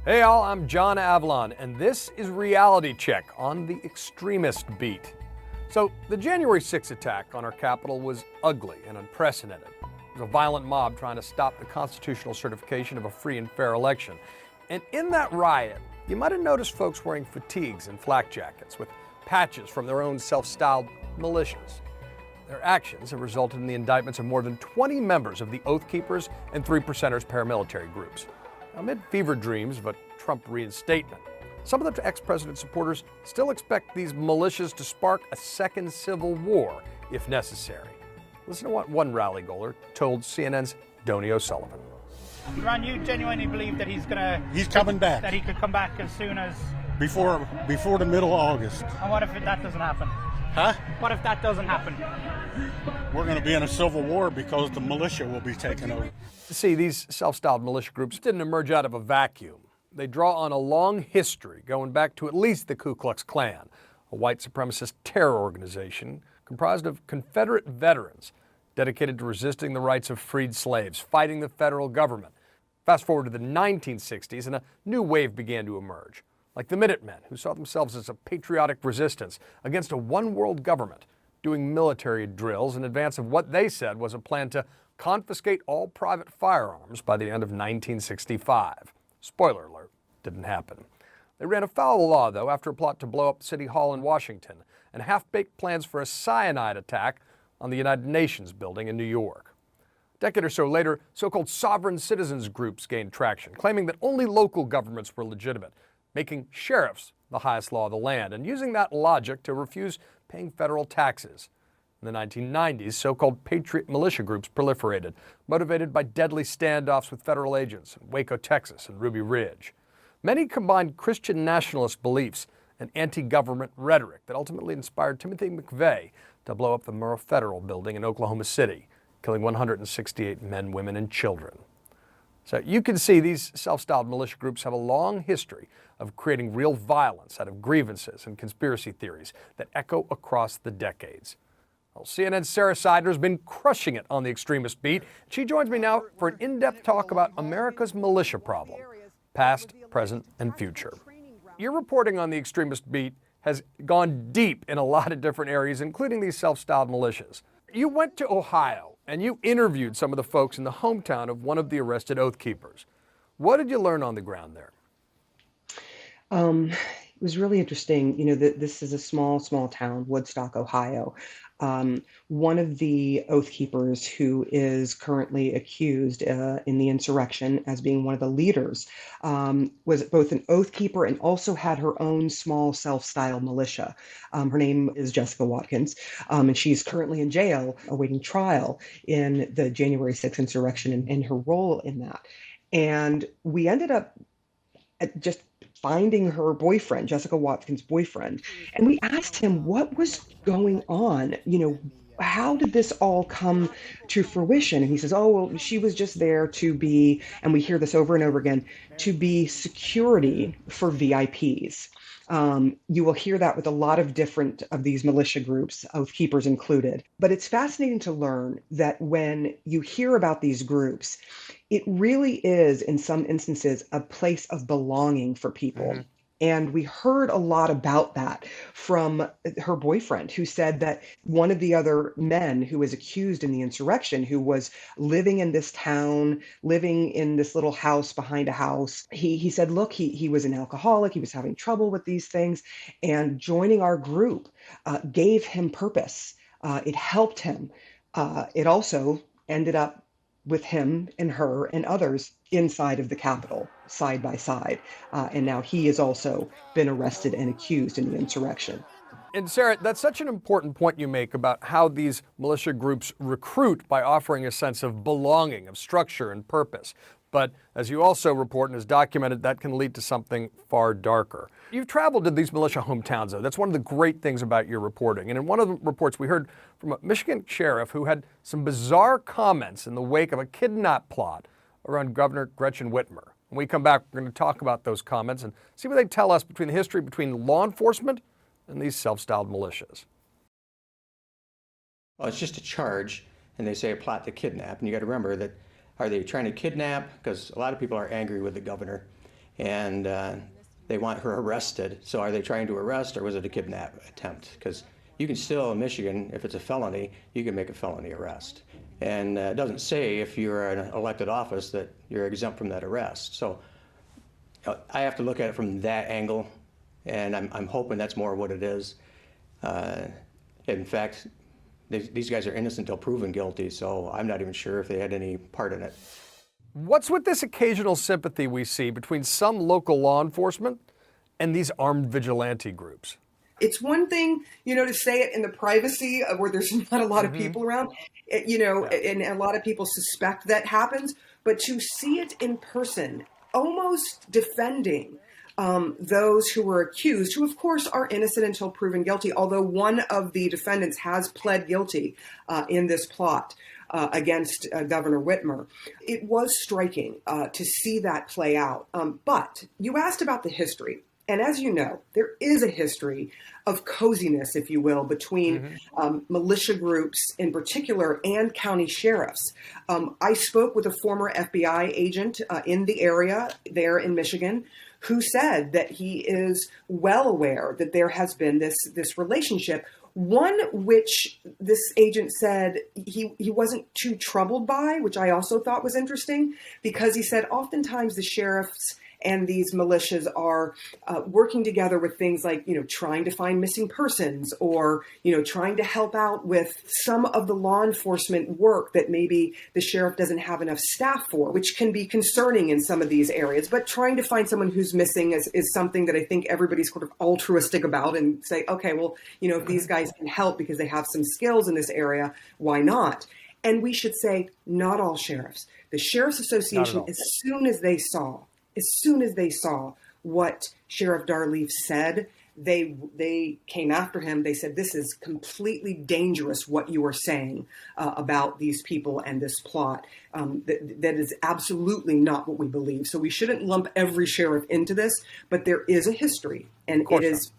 Hey all, I'm John Avalon, and this is Reality Check on the extremist beat. So, the January 6th attack on our Capitol was ugly and unprecedented. It was a violent mob trying to stop the constitutional certification of a free and fair election. And in that riot, you might have noticed folks wearing fatigues and flak jackets with patches from their own self-styled militias. Their actions have resulted in the indictments of more than 20 members of the Oath Keepers and 3 Percenters paramilitary groups. Amid fever dreams of a Trump reinstatement, some of the ex-president's supporters still expect these militias to spark a second civil war if necessary. Listen to what one rally goer told CNN's Donnie O'Sullivan. Ron, you genuinely believe that he's coming back. That he could come back as soon as before the middle of August. And what if that doesn't happen? Huh? What if that doesn't happen? We're going to be in a civil war because the militia will be taken over. See, these self-styled militia groups didn't emerge out of a vacuum. They draw on a long history going back to at least the Ku Klux Klan, a white supremacist terror organization comprised of Confederate veterans dedicated to resisting the rights of freed slaves, fighting the federal government. Fast forward to the 1960s, and a new wave began to emerge, like the Minutemen, who saw themselves as a patriotic resistance against a one-world government, doing military drills in advance of what they said was a plan to confiscate all private firearms by the end of 1965. Spoiler alert, didn't happen. They ran afoul of the law, though, after a plot to blow up City Hall in Washington and half-baked plans for a cyanide attack on the United Nations building in New York. A decade or so later, so-called sovereign citizens groups gained traction, claiming that only local governments were legitimate, making sheriffs the highest law of the land, and using that logic to refuse paying federal taxes. In the 1990s, so-called patriot militia groups proliferated, motivated by deadly standoffs with federal agents in Waco, Texas, and Ruby Ridge. Many combined Christian nationalist beliefs and anti-government rhetoric that ultimately inspired Timothy McVeigh to blow up the Murrah Federal Building in Oklahoma City, killing 168 men, women, and children. So you can see these self-styled militia groups have a long history of creating real violence out of grievances and conspiracy theories that echo across the decades. Well, CNN's Sarah Seidler's been crushing it on the extremist beat. She joins me now for an in-depth talk about America's militia problem, past, present, and future. Your reporting on the extremist beat has gone deep in a lot of different areas, including these self-styled militias. You went to Ohio and you interviewed some of the folks in the hometown of one of the arrested Oath Keepers. What did you learn on the ground there? It was really interesting. You know, this is a small town, Woodstock, Ohio. One of the Oath Keepers who is currently accused in the insurrection as being one of the leaders was both an Oath Keeper and also had her own small self-styled militia. Her name is Jessica Watkins, and she's currently in jail awaiting trial in the January 6th insurrection and her role in that. And we ended up just finding her boyfriend, Jessica Watkins' boyfriend. And we asked him what was going on. You know, how did this all come to fruition? And he says, oh, well, she was just there to be, and we hear this over and over again, to be security for VIPs. You will hear that with a lot of different of these militia groups, Oath Keepers included. But it's fascinating to learn that when you hear about these groups, it really is, in some instances, a place of belonging for people. Mm-hmm. And we heard a lot about that from her boyfriend, who said that one of the other men who was accused in the insurrection, who was living in this town, living in this little house behind a house, he said, look, he was an alcoholic, he was having trouble with these things, and joining our group gave him purpose. It helped him. It also ended up with him and her and others inside of the Capitol, side by side. And now he has also been arrested and accused in the insurrection. And Sarah, that's such an important point you make about how these militia groups recruit by offering a sense of belonging, of structure and purpose. But as you also report and is documented, that can lead to something far darker. You've traveled to these militia hometowns, though. That's one of the great things about your reporting. And in one of the reports, we heard from a Michigan sheriff who had some bizarre comments in the wake of a kidnap plot around Governor Gretchen Whitmer. When we come back, we're going to talk about those comments and see what they tell us between the history between law enforcement and these self-styled militias. Well, it's just a charge, and they say a plot to kidnap. And you got to remember that, are they trying to kidnap? Because a lot of people are angry with the governor. and they want her arrested. So are they trying to arrest, or was it a kidnap attempt? Because you can still, in Michigan, if it's a felony, you can make a felony arrest. And it doesn't say if you're an elected office that you're exempt from that arrest. So I have to look at it from that angle, and I'm hoping that's more what it is. In fact, these guys are innocent until proven guilty, so I'm not even sure if they had any part in it. What's with this occasional sympathy we see between some local law enforcement and these armed vigilante groups? It's one thing, to say it in the privacy of where there's not a lot of people around, and a lot of people suspect that happens, but to see it in person, almost defending those who were accused, who of course are innocent until proven guilty, although one of the defendants has pled guilty in this plot against Governor Whitmer. It was striking to see that play out. But you asked about the history. And as you know, there is a history of coziness, if you will, between militia groups in particular and county sheriffs. I spoke with a former FBI agent in the area there in Michigan who said that he is well aware that there has been this relationship, one which this agent said he wasn't too troubled by, which I also thought was interesting, because he said oftentimes the sheriffs and these militias are working together with things like, trying to find missing persons or, trying to help out with some of the law enforcement work that maybe the sheriff doesn't have enough staff for, which can be concerning in some of these areas. But trying to find someone who's missing is something that I think everybody's sort of altruistic about and say, okay, well, if these guys can help because they have some skills in this area, why not? And we should say, not all sheriffs. The Sheriff's Association, as soon as they saw what Sheriff Darleaf said, they came after him. They said, this is completely dangerous what you are saying about these people and this plot. That is absolutely not what we believe. So we shouldn't lump every sheriff into this, but there is a history, and it is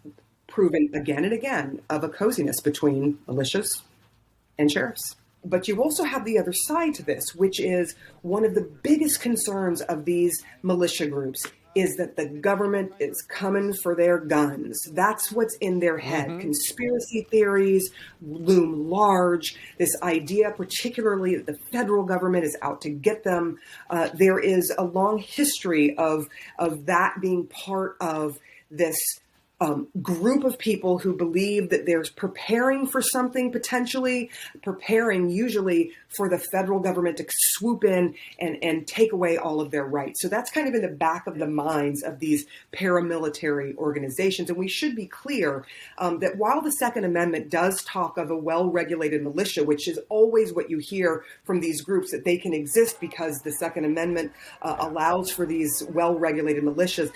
proven again and again of a coziness between militias and sheriffs. But you also have the other side to this, which is one of the biggest concerns of these militia groups is that the government is coming for their guns. That's what's in their head. Conspiracy theories loom large. This idea, particularly that the federal government is out to get them. There is a long history of that being part of this group of people who believe that there's preparing for something, potentially preparing usually for the federal government to swoop in and take away all of their rights. So that's kind of in the back of the minds of these paramilitary organizations. And we should be clear that while the Second Amendment does talk of a well-regulated militia, which is always what you hear from these groups, that they can exist because the Second Amendment allows for these well-regulated militias.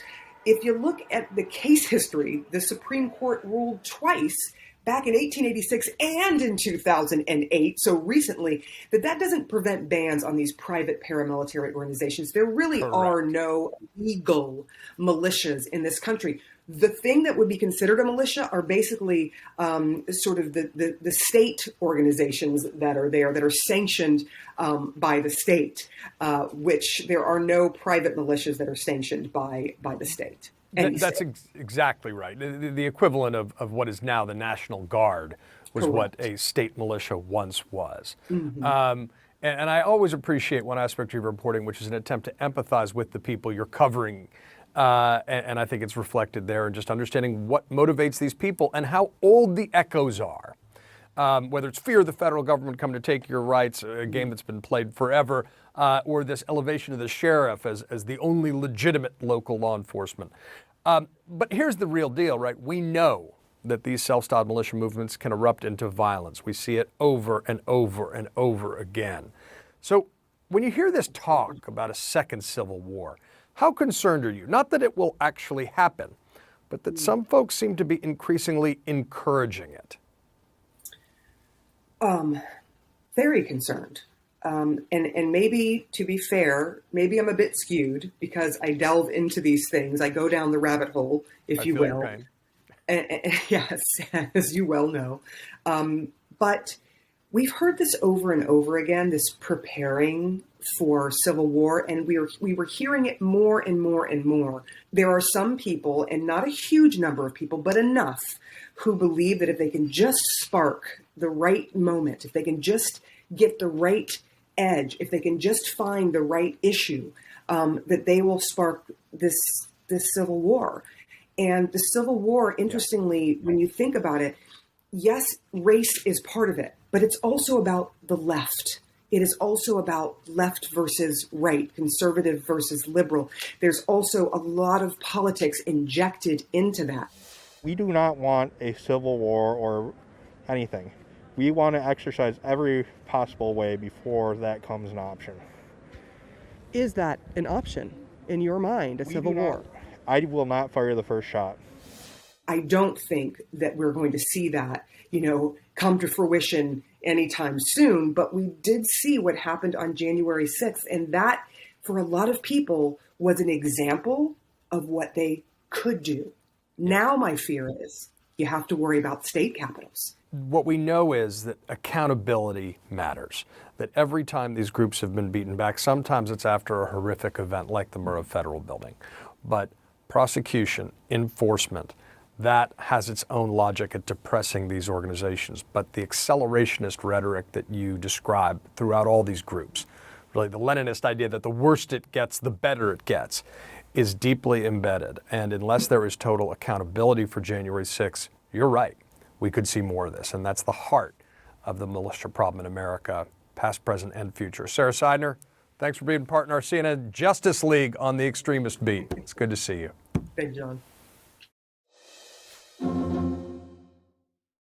If you look at the case history, the Supreme Court ruled twice, back in 1886 and in 2008, so recently, that doesn't prevent bans on these private paramilitary organizations. There really are no legal militias in this country. The thing that would be considered a militia are basically sort of the state organizations that are there that are sanctioned by the state, which there are no private militias that are sanctioned by the state. That's exactly right. The equivalent of what is now the National Guard was what a state militia once was. And I always appreciate one aspect of your reporting, which is an attempt to empathize with the people you're covering. And I think it's reflected there in just understanding what motivates these people and how old the echoes are. Whether it's fear of the federal government coming to take your rights, a game that's been played forever, or this elevation of the sheriff as the only legitimate local law enforcement. But here's the real deal, right? We know that these self-styled militia movements can erupt into violence. We see it over and over and over again. So when you hear this talk about a second civil war, how concerned are you? Not that it will actually happen, but that some folks seem to be increasingly encouraging it. Very concerned. And maybe, to be fair, maybe I'm a bit skewed because I delve into these things. I go down the rabbit hole, if you will. And, yes, as you well know. But We've heard this over and over again, this preparing for civil war, and we were hearing it more and more and more. There are some people, and not a huge number of people, but enough, who believe that if they can just spark the right moment, if they can just get the right edge, if they can just find the right issue, that they will spark this civil war. And the Civil War, interestingly, when you think about it, yes, race is part of it, but it's also about the left. It is also about left versus right, conservative versus liberal. There's also a lot of politics injected into that. We do not want a civil war or anything. We want to exercise every possible way before that comes an option. Is that an option in your mind, a civil war? I will not fire the first shot. I don't think that we're going to see that, come to fruition anytime soon. But we did see what happened on January 6th. And that, for a lot of people, was an example of what they could do. Now my fear is you have to worry about state capitals. What we know is that accountability matters, that every time these groups have been beaten back, sometimes it's after a horrific event like the Murrah Federal Building. But prosecution, enforcement, that has its own logic at depressing these organizations. But the accelerationist rhetoric that you describe throughout all these groups, really the Leninist idea that the worse it gets, the better it gets, is deeply embedded. And unless there is total accountability for January 6th, you're right, we could see more of this. And that's the heart of the militia problem in America, past, present, and future. Sarah Seidner, thanks for being part in our CNN Justice League on the Extremist Beat. It's good to see you. Thank you, John.